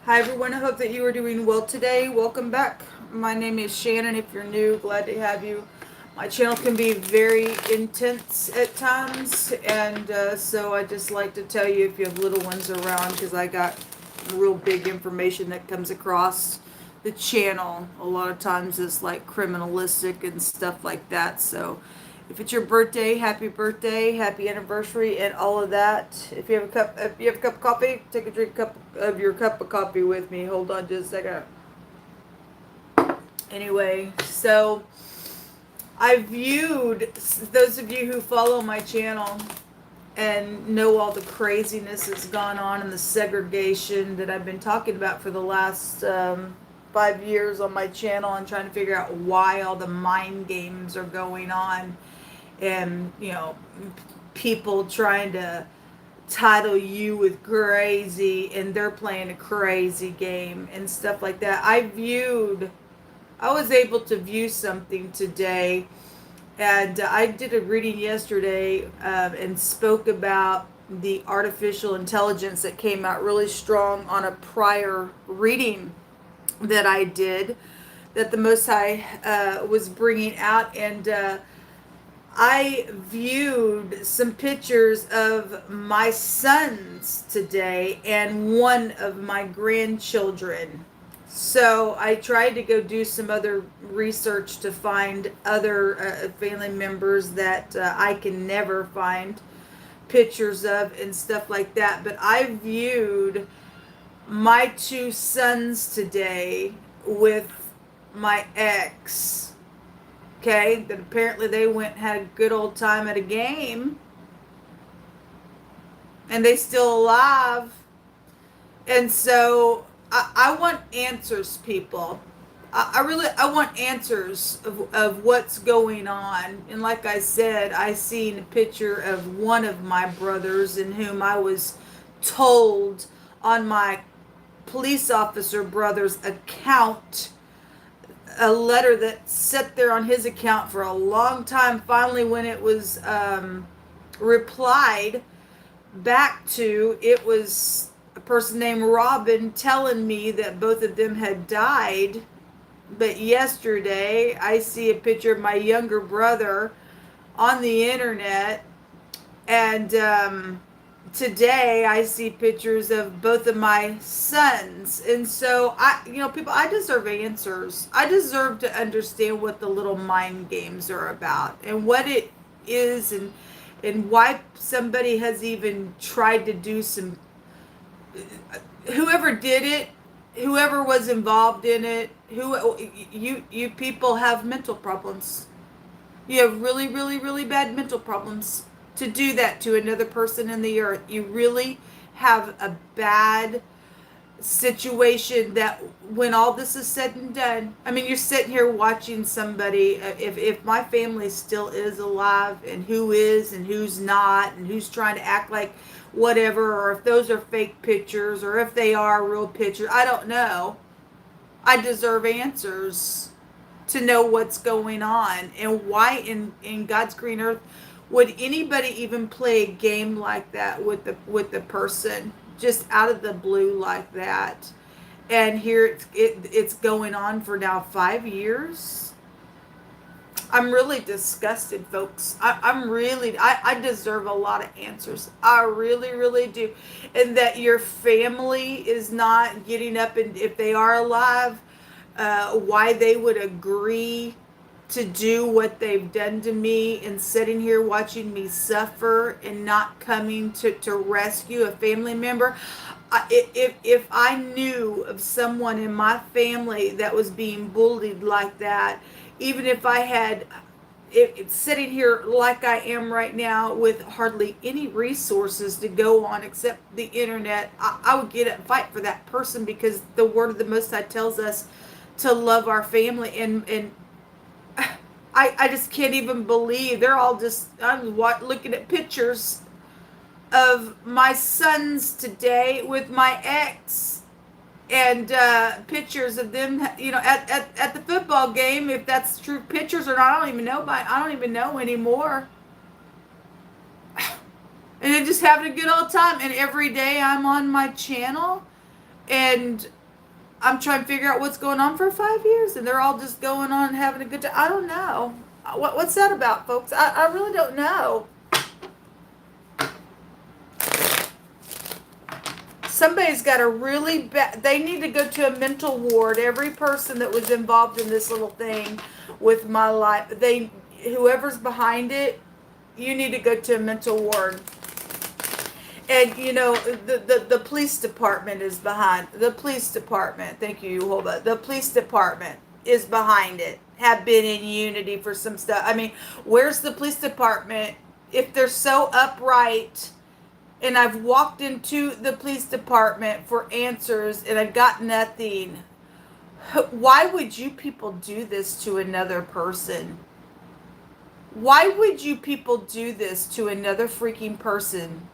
Hi everyone, I hope that you are doing well today. Welcome back. My name is Shannon. If you're new, glad to have you. My channel can be very intense at times, and so I just like to tell you if you have little ones around, because I got real big information that comes across the channel. A lot of times it's like criminalistic and stuff like that. So if it's your birthday, happy anniversary, and all of that. If you have a cup of coffee, take a drink of your cup of coffee with me. Hold on just a second. Anyway, so I viewed, those of you who follow my channel and know all the craziness that's gone on and the segregation that I've been talking about for the last 5 years on my channel, and trying to figure out why all the mind games are going on, and people trying to title you with crazy, and they're playing a crazy game and stuff like that. I was able to view something today, and I did a reading yesterday, and spoke about the artificial intelligence that came out really strong on a prior reading that I did, that the Most High was bringing out. And I viewed some pictures of my sons today and one of my grandchildren. So I tried to go do some other research to find other family members that I can never find pictures of and stuff like that. But I viewed my two sons today with my ex. Okay, that apparently they went and had a good old time at a game, and they still alive. And so I want answers, people. I want answers of what's going on. And like I said, I seen a picture of one of my brothers, in whom I was told on my police officer brother's account, a letter that sat there on his account for a long time. Finally, when it was replied back to, it was a person named Robin telling me that both of them had died. But yesterday, I see a picture of my younger brother on the internet, and today I see pictures of both of my sons. And so people, I deserve answers. I deserve to understand what the little mind games are about, and what it is, and why somebody has even tried to do some, whoever did it, whoever was involved in it, you people have mental problems. You have really, really, really bad mental problems to do that to another person in the earth. You really have a bad situation, that when all this is said and done, I mean, you're sitting here watching somebody, if my family still is alive, and who is and who's not, and who's trying to act like whatever, or if those are fake pictures, or if they are real pictures, I don't know. I deserve answers to know what's going on, and why in God's green earth would anybody even play a game like that with the person, just out of the blue like that. And here it's going on for now 5 years. I'm really disgusted, folks. I deserve a lot of answers. I really, really do. And that your family is not getting up, and if they are alive, why they would agree to do what they've done to me, and sitting here watching me suffer, and not coming to rescue a family member. If I knew of someone in my family that was being bullied like that, even if I had, it's sitting here like I am right now, with hardly any resources to go on except the internet, I would get up and fight for that person, because the word of the Most High tells us to love our family. And I just can't even believe they're all just, I'm looking at pictures of my sons today with my ex, and pictures of them, at the football game. If that's true pictures or not, I don't even know. I don't even know anymore. And they're just having a good old time. And every day I'm on my channel, and I'm trying to figure out what's going on for 5 years, and they're all just going on and having a good time. I don't know. What's that about, folks? I really don't know. Somebody's got a really bad, they need to go to a mental ward. Every person that was involved in this little thing with my life, whoever's behind it, you need to go to a mental ward. And you know, the police department is behind. The police department, thank you, Jehovah. The police department is behind it. Have been in unity for some stuff. I mean, where's the police department if they're so upright? And I've walked into the police department for answers and I got nothing. Why would you people do this to another person? Why would you people do this to another freaking person?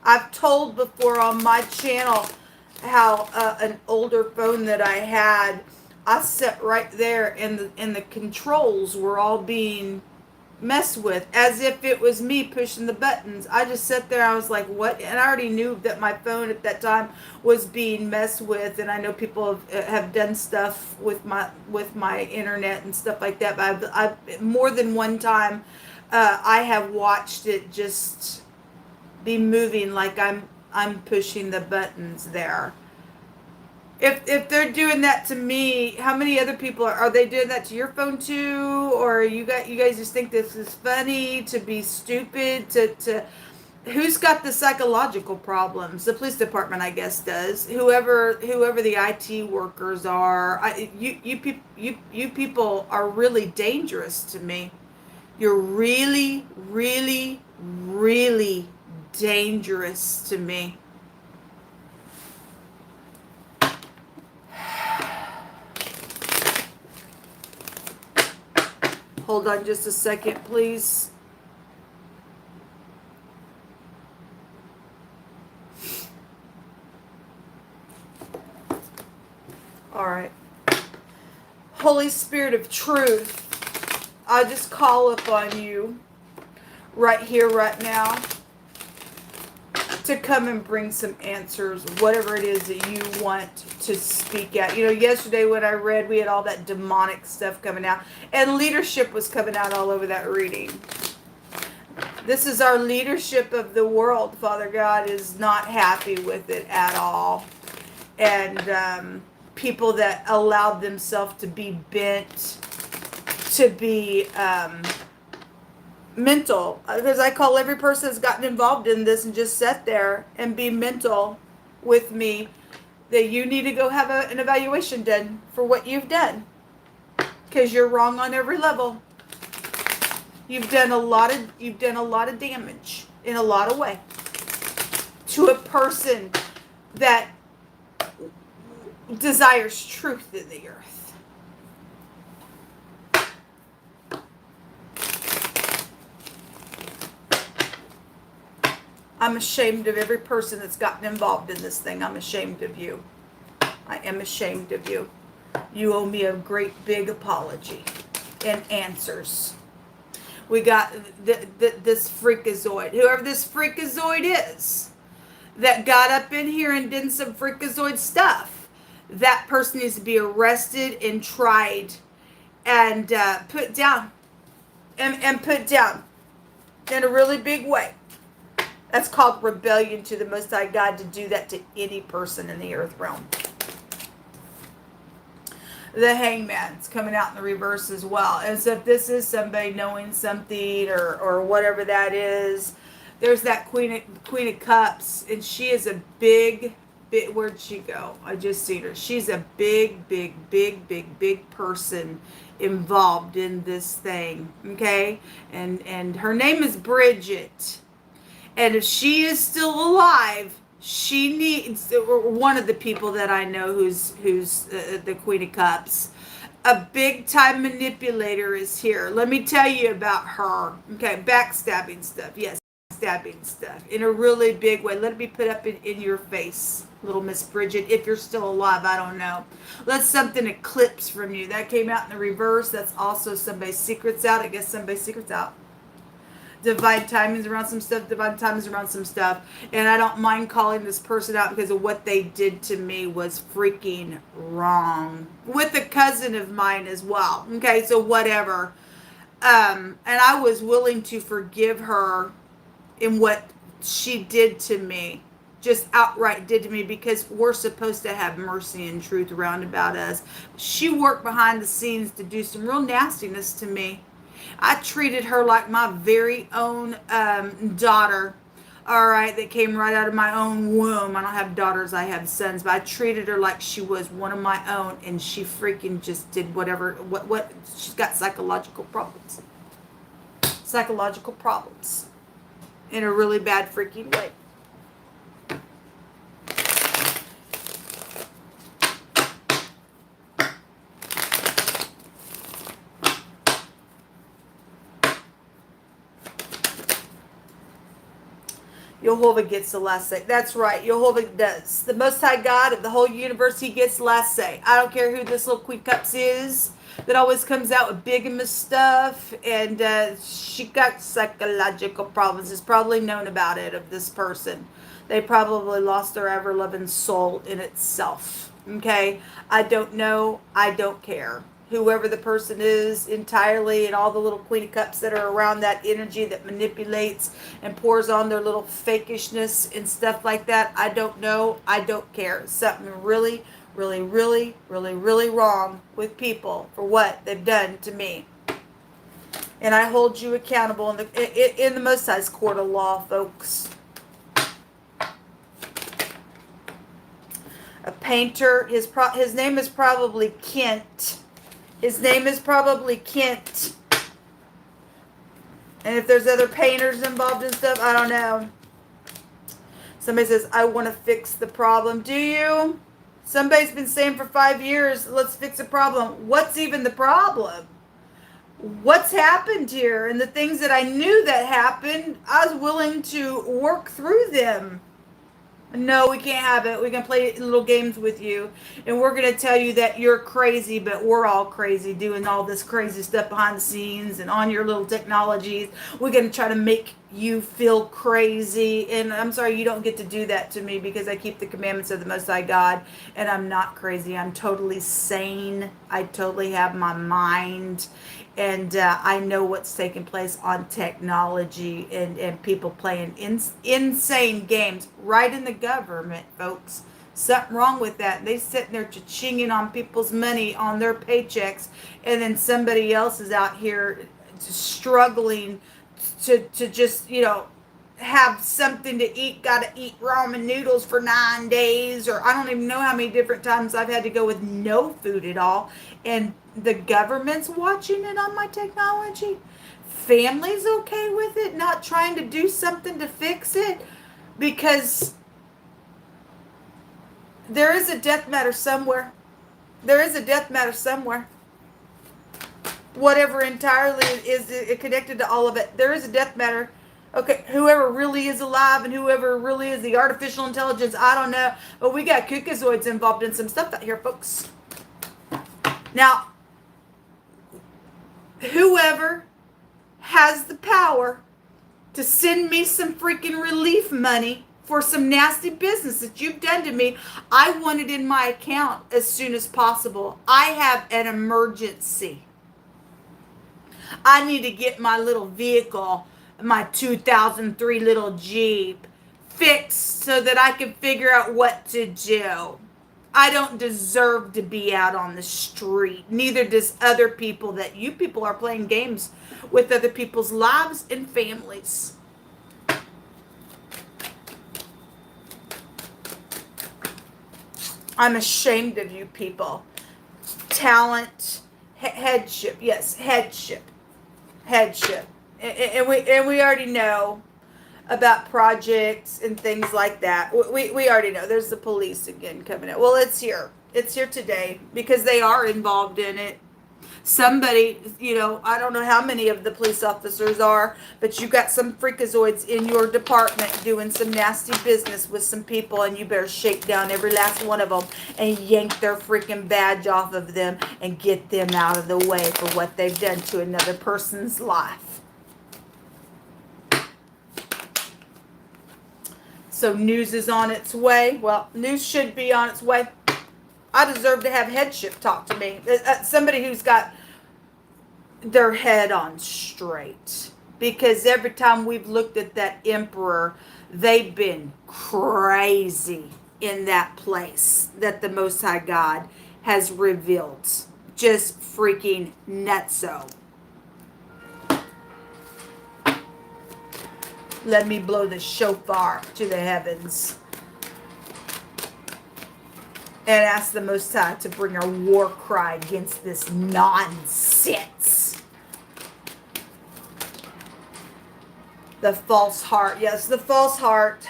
I've told before on my channel how an older phone that I had, I sat right there and the controls were all being messed with as if it was me pushing the buttons. I just sat there, I was like, what? And I already knew that my phone at that time was being messed with, and I know people have done stuff with my internet and stuff like that, but I've more than one time I have watched it just be moving like I'm pushing the buttons there. If they're doing that to me, how many other people are they doing that to your phone too? Or you guys just think this is funny, to be stupid, to who's got the psychological problems? The police department, I guess, does. Whoever the IT workers are, you people are really dangerous to me. You're really, really, really dangerous to me. Hold on just a second, please. All right. Holy Spirit of truth, I just call upon you right here, right now, to come and bring some answers, whatever it is that you want to speak at. You know, yesterday when I read, we had all that demonic stuff coming out, and leadership was coming out all over that reading. This is our leadership of the world. Father God is not happy with it at all. And people that allowed themselves to be bent, to be mental, because I call every person that's gotten involved in this and just sat there and be mental with me, that you need to go have an evaluation done for what you've done, because you're wrong on every level. You've done a lot of damage in a lot of ways to a person that desires truth in the earth. I'm ashamed of every person that's gotten involved in this thing. I'm ashamed of you. I am ashamed of you. You owe me a great big apology and answers. We got this freakazoid. Whoever this freakazoid is that got up in here and did some freakazoid stuff, that person needs to be arrested and tried and put down. And put down in a really big way. That's called rebellion to the Most High God, to do that to any person in the earth realm. The Hangman's coming out in the reverse as well. And so if this is somebody knowing something or whatever that is, there's that Queen of Cups, and she is a big, where'd she go? I just seen her. She's a big person involved in this thing, okay? And her name is Bridget. And if she is still alive, she needs, one of the people that I know who's the Queen of Cups, a big time manipulator is here. Let me tell you about her. Okay, backstabbing stuff. Yes, backstabbing stuff in a really big way. Let it be put up in your face, little Miss Bridget. If you're still alive, I don't know. Let something eclipse from you. That came out in the reverse. That's also somebody's secrets out. I guess somebody's secrets out. divide timings around some stuff, divide timings around some stuff. And I don't mind calling this person out because of what they did to me was freaking wrong. With a cousin of mine as well. Okay, so whatever. And I was willing to forgive her in what she did to me. Just outright did to me, because we're supposed to have mercy and truth round about us. She worked behind the scenes to do some real nastiness to me. I treated her like my very own daughter, all right, that came right out of my own womb. I don't have daughters, I have sons, but I treated her like she was one of my own, and she freaking just did whatever, what she's got psychological problems. Psychological problems in a really bad freaking way. Jehovah gets the last say. That's right. Jehovah does. The Most High God of the whole universe, he gets the last say. I don't care who this little Queen Cups is that always comes out with bigamous stuff. And she got psychological problems. It's probably known about it of this person. They probably lost their ever-loving soul in itself. Okay? I don't know. I don't care. Whoever the person is entirely, and all the little Queen of Cups that are around that energy that manipulates and pours on their little fakishness and stuff like that. I don't know. I don't care. Something really, really, really, really, really wrong with people for what they've done to me. And I hold you accountable in the Most High's court of law, folks. A painter. His name is probably Kent. His name is probably Kent. And if there's other painters involved and stuff, I don't know. Somebody says, I want to fix the problem. Do you? Somebody's been saying for 5 years, let's fix a problem. What's even the problem? What's happened here? And the things that I knew that happened, I was willing to work through them. No, we can't have it. We're going to play little games with you. And we're going to tell you that you're crazy, but we're all crazy doing all this crazy stuff behind the scenes and on your little technologies. We're going to try to make you feel crazy. And I'm sorry, you don't get to do that to me, because I keep the commandments of the Most High God. And I'm not crazy. I'm totally sane. I totally have my mind. And I know what's taking place on technology and people playing insane games right in the government, folks. Something wrong with that. They sitting there cha-chinging on people's money on their paychecks, and then somebody else is out here struggling to just, have something to eat. Got to eat ramen noodles for 9 days, or I don't even know how many different times I've had to go with no food at all. And the government's watching it on my technology. Family's okay with it, not trying to do something to fix it, because there is a death matter somewhere. There is a death matter somewhere. Whatever entirely is connected to all of it, there is a death matter. Okay, whoever really is alive and whoever really is the artificial intelligence, I don't know. But we got kookazoids involved in some stuff out here, folks. Now, whoever has the power to send me some freaking relief money for some nasty business that you've done to me, I want it in my account as soon as possible. I have an emergency. I need to get my little vehicle, my 2003 little Jeep, fixed so that I can figure out what to do. I don't deserve to be out on the street. Neither does other people that you people are playing games with other people's lives and families. I'm ashamed of you people. Talent, headship. Yes, headship. Headship. And we already know about projects and things like that. We already know. There's the police again coming in. Well, it's here. It's here today because they are involved in it. Somebody, I don't know how many of the police officers are, but you got some freakazoids in your department doing some nasty business with some people, and you better shake down every last one of them and yank their freaking badge off of them and get them out of the way for what they've done to another person's life. So news is on its way. Well, news should be on its way. I deserve to have headship talk to me. Somebody who's got their head on straight. Because every time we've looked at that emperor, they've been crazy in that place that the Most High God has revealed. Just freaking nutso. Let me blow the shofar to the heavens and ask the Most High to bring a war cry against this nonsense. The false heart. Yes, the false heart.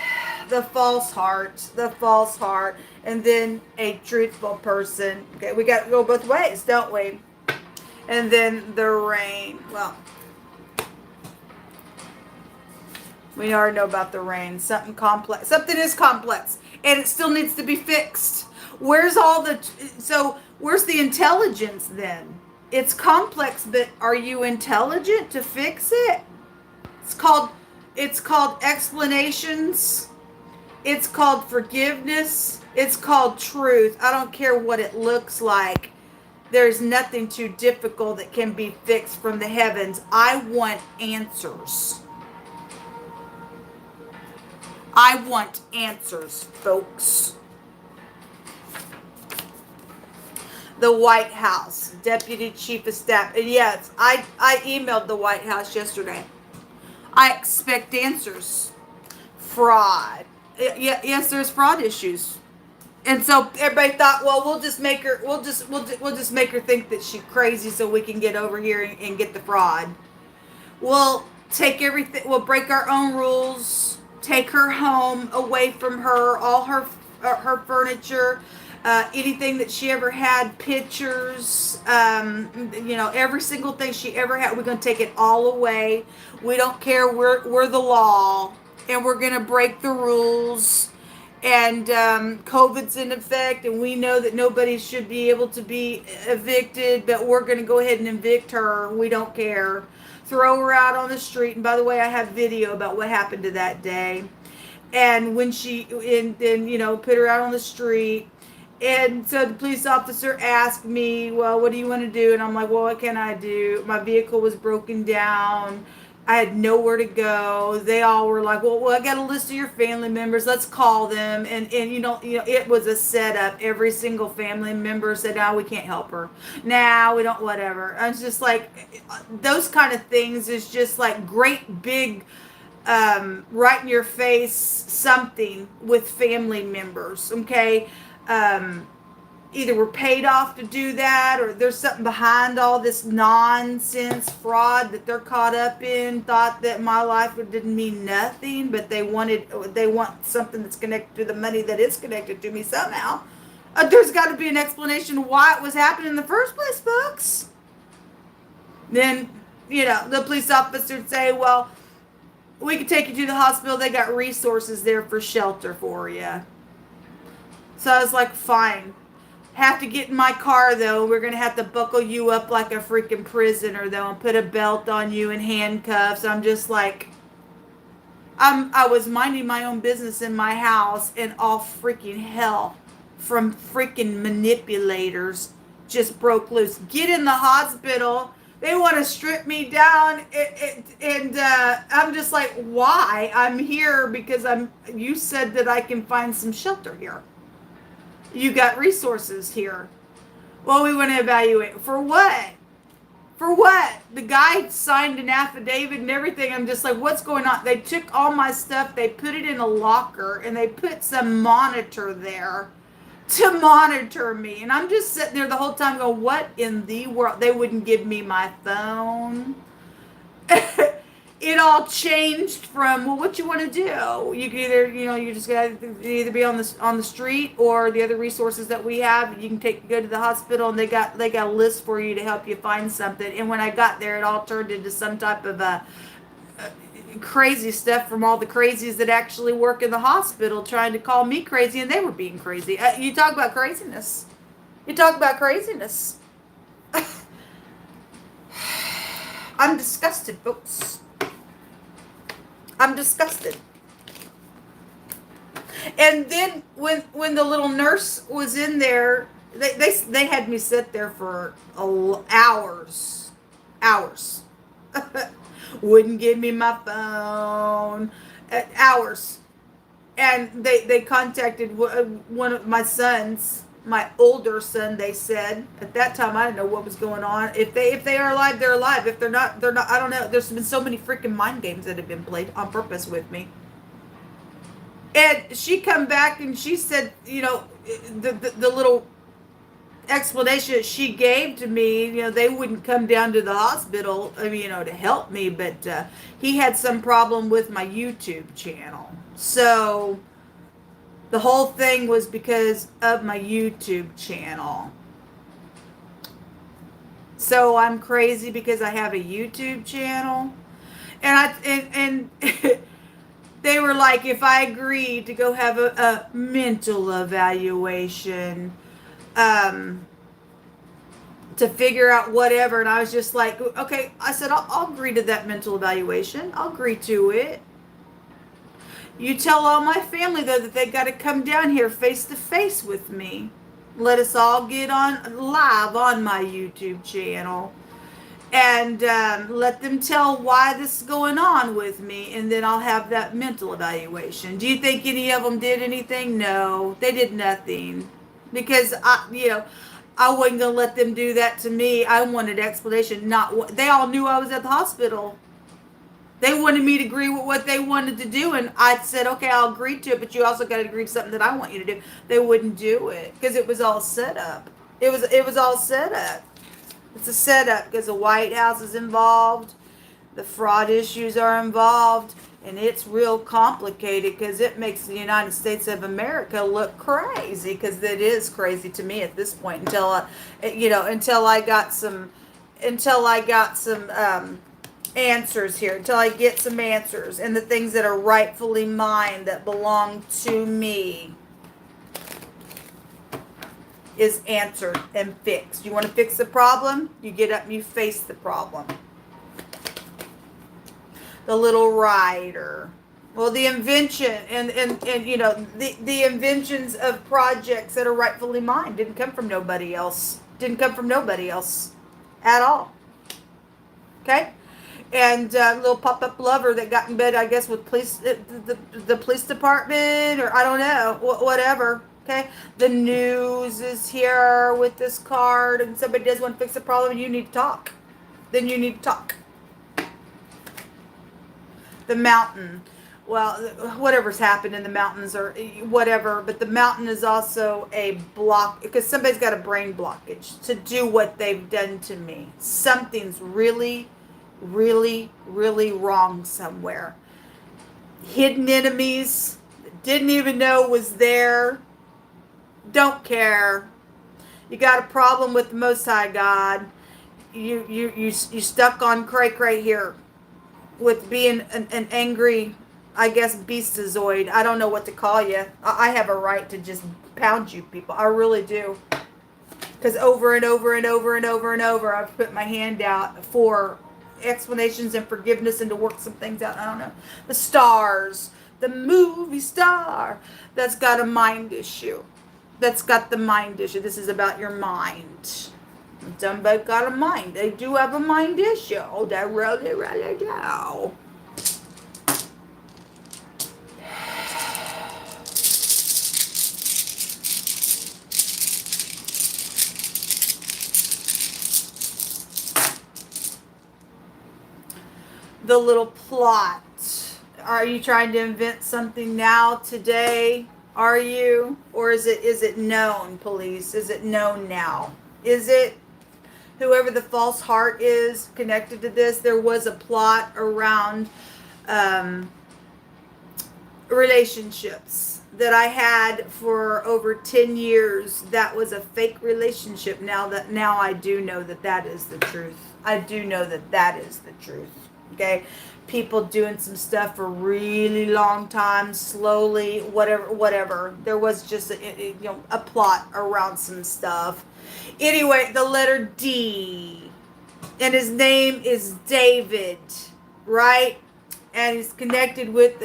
The false heart. The false heart. And then a truthful person. Okay, we got to go both ways, don't we? And then the rain. Well, we already know about the rain. Something complex. Something is complex. And it still needs to be fixed. Where's the intelligence then? It's complex, but are you intelligent to fix it? It's called explanations. It's called forgiveness. It's called truth. I don't care what it looks like. There's nothing too difficult that can be fixed from the heavens. I want answers. I want answers, folks. The White House, Deputy Chief of Staff. And yes, I emailed the White House yesterday. I expect answers. Fraud. Yes, there's fraud issues. And so everybody thought, well, we'll just make her think that she's crazy so we can get over here and get the fraud. We'll take everything, we'll break our own rules, take her home away from her, all her furniture, anything that she ever had, pictures, every single thing she ever had, we're going to take it all away. We don't care, we're the law, and we're going to break the rules. And COVID's in effect, and we know that nobody should be able to be evicted, but we're going to go ahead and evict her. We don't care. Throw her out on the street. And by the way, I have video about what happened to that day. And when put her out on the street. And so the police officer asked me, well, what do you want to do? And I'm like, well, what can I do? My vehicle was broken down. I had nowhere to go. They all were like, well, I got a list of your family members. Let's call them. And it was a setup. Every single family member said, no, we can't help her. Nah, we don't, whatever. I was just like, those kind of things is just like great big, right in your face something with family members. Okay. Either we're paid off to do that, or there's something behind all this nonsense fraud that they're caught up in. Thought that my life didn't mean nothing, but they want something that's connected to the money that is connected to me somehow. There's got to be an explanation why it was happening in the first place, folks. Then, the police officer would say, well, we could take you to the hospital. They got resources there for shelter for you. So I was like, fine. Have to get in my car, though. We're going to have to buckle you up like a freaking prisoner, though, and put a belt on you and handcuffs. I'm just like, I was minding my own business in my house, and all freaking hell from freaking manipulators just broke loose. Get in the hospital. They want to strip me down, and I'm just like, why? I'm here because you said that I can find some shelter here. You got resources here. Well, we want to evaluate. For what? For what? The guy signed an affidavit and everything. I'm just like, what's going on? They took all my stuff. They put it in a locker. And they put some monitor there to monitor me. And I'm just sitting there the whole time going, what in the world? They wouldn't give me my phone. It all changed from, well, what you want to do? You can either, you just got to either be on the street, or the other resources that we have, you can go to the hospital, and they got a list for you to help you find something. And when I got there, it all turned into some type of crazy stuff from all the crazies that actually work in the hospital, trying to call me crazy, and they were being crazy. You talk about craziness. I'm disgusted, folks. I'm disgusted. And then when the little nurse was in there, they had me sit there for hours. Wouldn't give me my phone. Hours. And they contacted one of my sons, my older son. They said at that time I didn't know what was going on. If they are alive, they're alive. If they're not, they're not. I don't know. There's been so many freaking mind games that have been played on purpose with me. And she come back and she said, the little explanation that she gave to me, they wouldn't come down to the hospital, to help me, but he had some problem with my YouTube channel. So the whole thing was because of my YouTube channel. So I'm crazy because I have a YouTube channel. And they were like, if I agreed to go have a mental evaluation, to figure out whatever, and I was just like, okay. I said, I'll agree to that mental evaluation. I'll agree to it. You tell all my family, though, that they got to come down here face to face with me. Let us all get on live on my YouTube channel. And let them tell why this is going on with me, and then I'll have that mental evaluation. Do you think any of them did anything? No, they did nothing, because I wasn't gonna let them do that to me. I wanted explanation. They all knew I was at the hospital. They wanted me to agree with what they wanted to do, and I said, okay, I'll agree to it, but you also got to agree to something that I want you to do. They wouldn't do it because it was all set up. It was all set up. It's a setup because the White House is involved, the fraud issues are involved, and it's real complicated because it makes the United States of America look crazy, because it is crazy to me at this point until I got some answers here, until I get some answers, and the things that are rightfully mine that belong to me is answered and fixed. You want to fix the problem? You get up and you face the problem. The little rider. Well, the invention and the inventions of projects that are rightfully mine didn't come from nobody else. Didn't come from nobody else at all. Okay? And little pop-up lover that got in bed, I guess, with the police department, or I don't know, whatever. Okay, the news is here with this card, and somebody does want to fix the problem, and you need to talk. Then you need to talk. The mountain. Well, whatever's happened in the mountains or whatever, but the mountain is also a block, because somebody's got a brain blockage to do what they've done to me. Something's really, really, really wrong somewhere. Hidden enemies, didn't even know was there. Don't care. You got a problem with the Most High God. You stuck on cray here with being an angry, I guess, beastazoid. I don't know what to call you. I have a right to just pound you people. I really do. Because over and over and over and over and over, I've put my hand out for explanations and forgiveness and to work some things out. I don't know. The stars. The movie star that's got a mind issue. That's got the mind issue. This is about your mind. Somebody got a mind. They do have a mind issue. Oh, they really, really do. The little plot. Are you trying to invent something now, today? Are you? Or is it known, police? Is it known now? Is it? Whoever the false heart is connected to this, there was a plot around relationships that I had for over 10 years. That was a fake relationship. Now I do know that is the truth. I do know that is the truth. Okay? People doing some stuff for a really long time, slowly, whatever. There was just a plot around some stuff. Anyway, the letter D, and his name is David, right? And he's connected with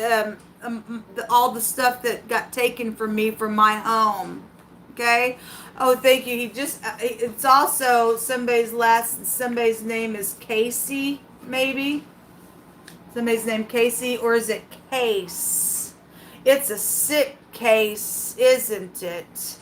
all the stuff that got taken from me from my home. Okay. Oh, thank you. He just, it's also somebody's name is Casey, maybe. Somebody's name Casey, or is it Case? It's a sick case, isn't it?